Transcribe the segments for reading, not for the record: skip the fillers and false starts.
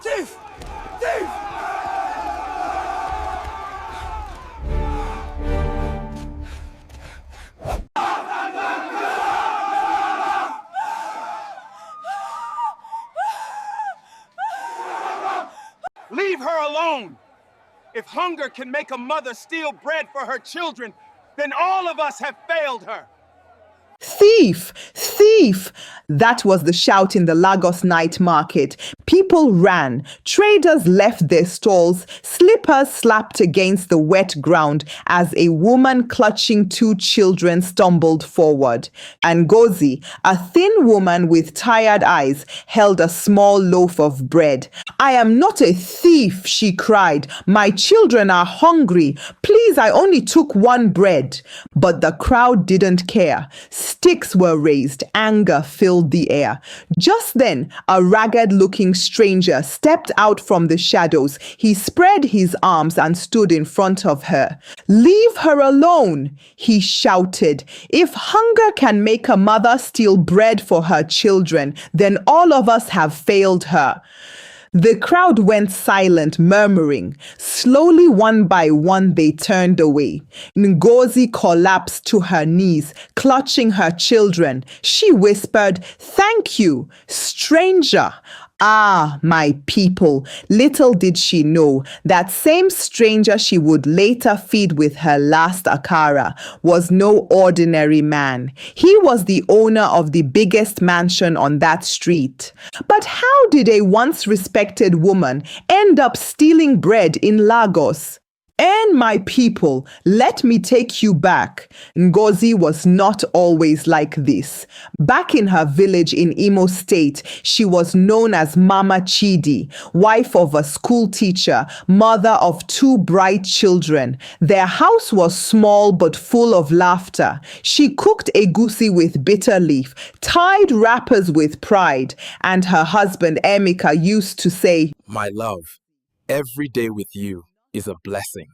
Thief! Thief! Leave her alone! If hunger can make a mother steal bread for her children, then all of us have failed her. Thief! Thief! That was the shout in the Lagos night market. People ran. Traders left their stalls. Slippers slapped against the wet ground as a woman clutching two children stumbled forward. And Ngozi, a thin woman with tired eyes, held a small loaf of bread. "I am not a thief," she cried. "My children are hungry. Please, I only took one bread." But the crowd didn't care. Sticks were raised. Anger filled the air. Just then, a ragged-looking stranger stepped out from the shadows. He spread his arms and stood in front of her. "Leave her alone," he shouted. "If hunger can make a mother steal bread for her children, then all of us have failed her." The crowd went silent, murmuring. Slowly, one by one, they turned away. Ngozi collapsed to her knees, clutching her children. She whispered, "Thank you, stranger." Ah, my people, little did she know that same stranger she would later feed with her last akara was no ordinary man. He was the owner of the biggest mansion on that street. But how did a once respected woman end up stealing bread in Lagos? And my people, let me take you back. Ngozi was not always like this. Back in her village in Imo State, she was known as Mama Chidi, wife of a school teacher, mother of two bright children. Their house was small but full of laughter. She cooked egusi with bitter leaf, tied wrappers with pride, and her husband Emeka used to say, "My love, every day with you is a blessing."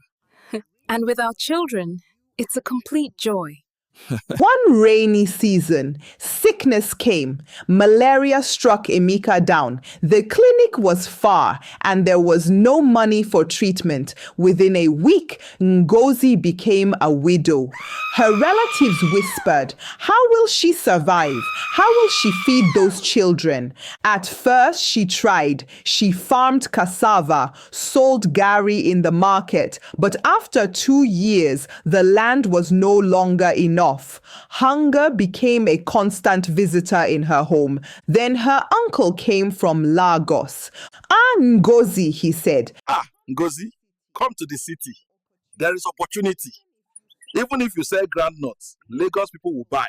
And with our children, it's a complete joy. One rainy season, sickness came. Malaria struck Emeka down. The clinic was far and there was no money for treatment. Within a week, Ngozi became a widow. Her relatives whispered, "How will she survive? How will she feed those children?" At first, she tried. She farmed cassava, sold gari in the market. But after 2 years, the land was no longer enough. Hunger became a constant visitor in her home. Then her uncle came from Lagos. "Ah, Ngozi," he said. "Ah, Ngozi, come to the city. There is opportunity. Even if you sell groundnuts, Lagos people will buy."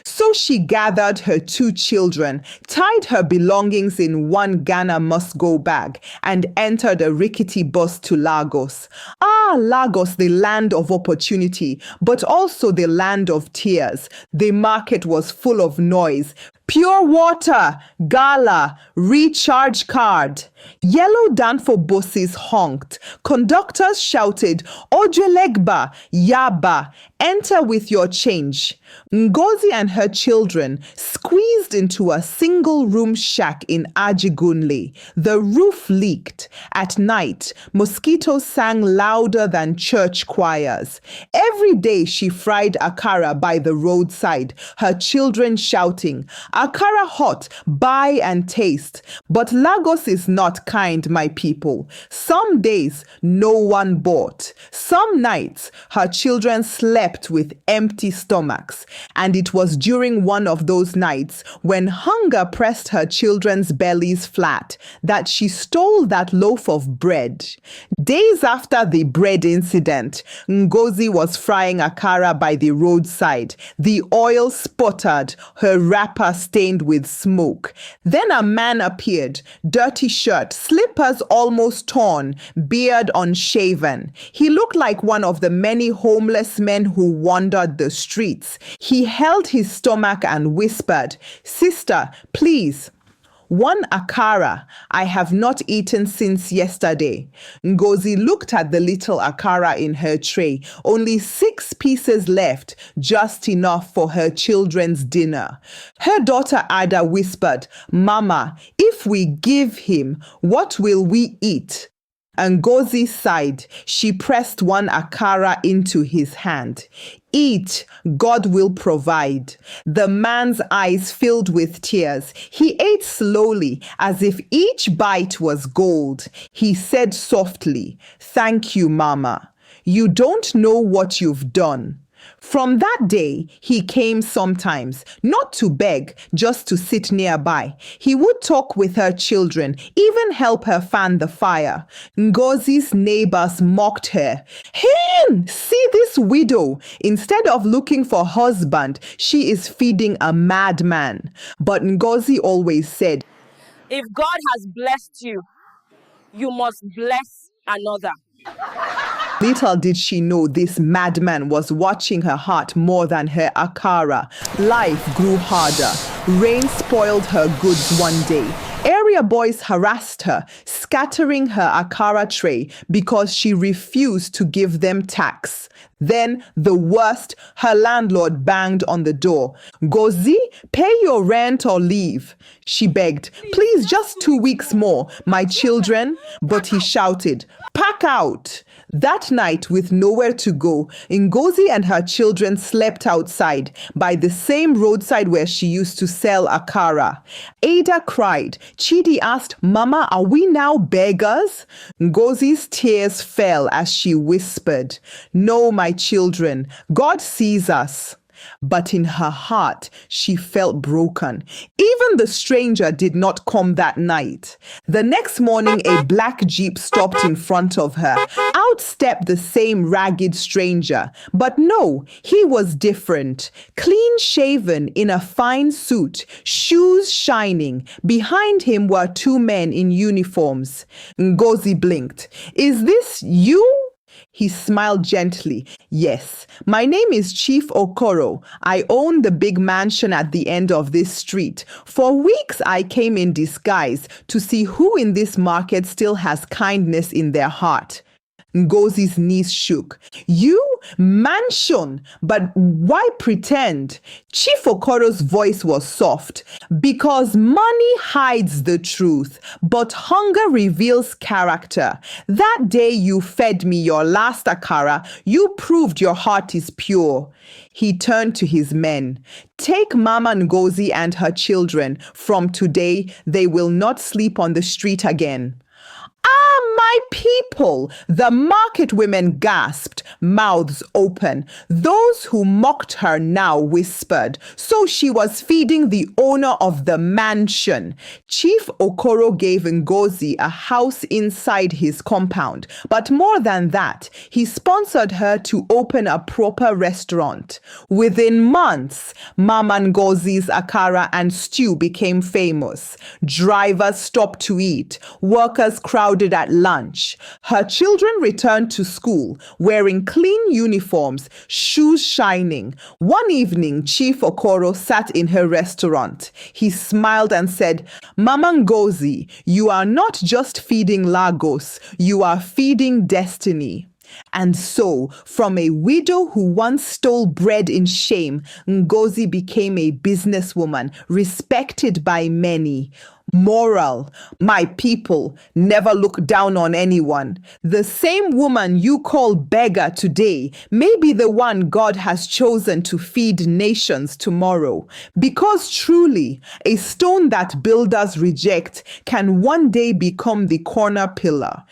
So she gathered her 2 children, tied her belongings in one Ghana must-go bag, and entered a rickety bus to Lagos. Ah, Lagos, the land of opportunity, but also the land of tears. The market was full of noise. Pure water, gala, recharge card. Yellow Danfo buses honked. Conductors shouted, "Ojelegba, Yaba, enter with your change." Ngozi and her children squeezed into a single-room shack in Ajigunle. The roof leaked. At night, mosquitoes sang louder than church choirs. Every day she fried akara by the roadside, her children shouting, "Akara hot, buy and taste." But Lagos is not kind, my people. Some days, no one bought. Some nights, her children slept with empty stomachs. And it was during one of those nights, when hunger pressed her children's bellies flat, that she stole that loaf of bread. Days after the bread incident, Ngozi was frying akara by the roadside. The oil sputtered, her wrapper stained with smoke. Then a man appeared, dirty shirt, slippers almost torn, beard unshaven. He looked like one of the many homeless men who wandered the streets. He held his stomach and whispered, "Sister, please, One akara I have not eaten since yesterday. Ngozi looked at the little akara in her tray. Only 6 pieces left, just enough for her children's dinner. Her daughter Ada whispered, "Mama, if we give him, what will we eat?" And Ngozi sighed. She pressed one akara into his hand. "Eat, God will provide." The man's eyes filled with tears. He ate slowly, as if each bite was gold. He said softly, "Thank you, Mama. You don't know what you've done." From that day, he came sometimes, not to beg, just to sit nearby. He would talk with her children, even help her fan the fire. Ngozi's neighbors mocked her. "Hey, see this widow. Instead of looking for husband, she is feeding a madman." But Ngozi always said, If God has blessed you, you must bless another. little did she know this madman was watching her heart more than her akara. Life grew harder. Rain spoiled her goods one day. Area boys harassed her, scattering her akara tray because she refused to give them tax. Then, the worst, her landlord banged on the door. "Ngozi, pay your rent or leave." She begged, "Please, just 2 weeks more, my children." But he shouted, "Pack out." That night, with nowhere to go, Ngozi and her children slept outside by the same roadside where she used to sell akara. Ada cried. Chidi asked, "Mama, are we now beggars?" Ngozi's tears fell as she whispered, "No, my children, God sees us." But in her heart, she felt broken. Even the stranger did not come that night. The next morning, a black jeep stopped in front of her. Out stepped the same ragged stranger. But no, he was different. Clean shaven in a fine suit, shoes shining. Behind him were 2 men in uniforms. Ngozi blinked. "Is this you?" He smiled gently. "Yes, my name is Chief Okoro. I own the big mansion at the end of this street. For weeks I came in disguise to see who in this market still has kindness in their heart." Ngozi's knees shook. "You? Mansion? But why pretend?" Chief Okoro's voice was soft. "Because money hides the truth, but hunger reveals character. That day you fed me your last akara, you proved your heart is pure." He turned to his men. "Take Mama Ngozi and her children. From today, they will not sleep on the street again." "Ah, my people!" The market women gasped, mouths open. Those who mocked her now whispered. So she was feeding the owner of the mansion. Chief Okoro gave Ngozi a house inside his compound. But more than that, he sponsored her to open a proper restaurant. Within months, Mama Ngozi's akara and stew became famous. Drivers stopped to eat. Workers crowded at lunch. Her children returned to school, wearing clean uniforms, shoes shining. One evening, Chief Okoro sat in her restaurant. He smiled and said, "Mama Ngozi, you are not just feeding Lagos, you are feeding destiny." And so, from a widow who once stole bread in shame, Ngozi became a businesswoman respected by many. Moral: my people, never look down on anyone. The same woman you call beggar today may be the one God has chosen to feed nations tomorrow. Because truly, a stone that builders reject can one day become the corner pillar.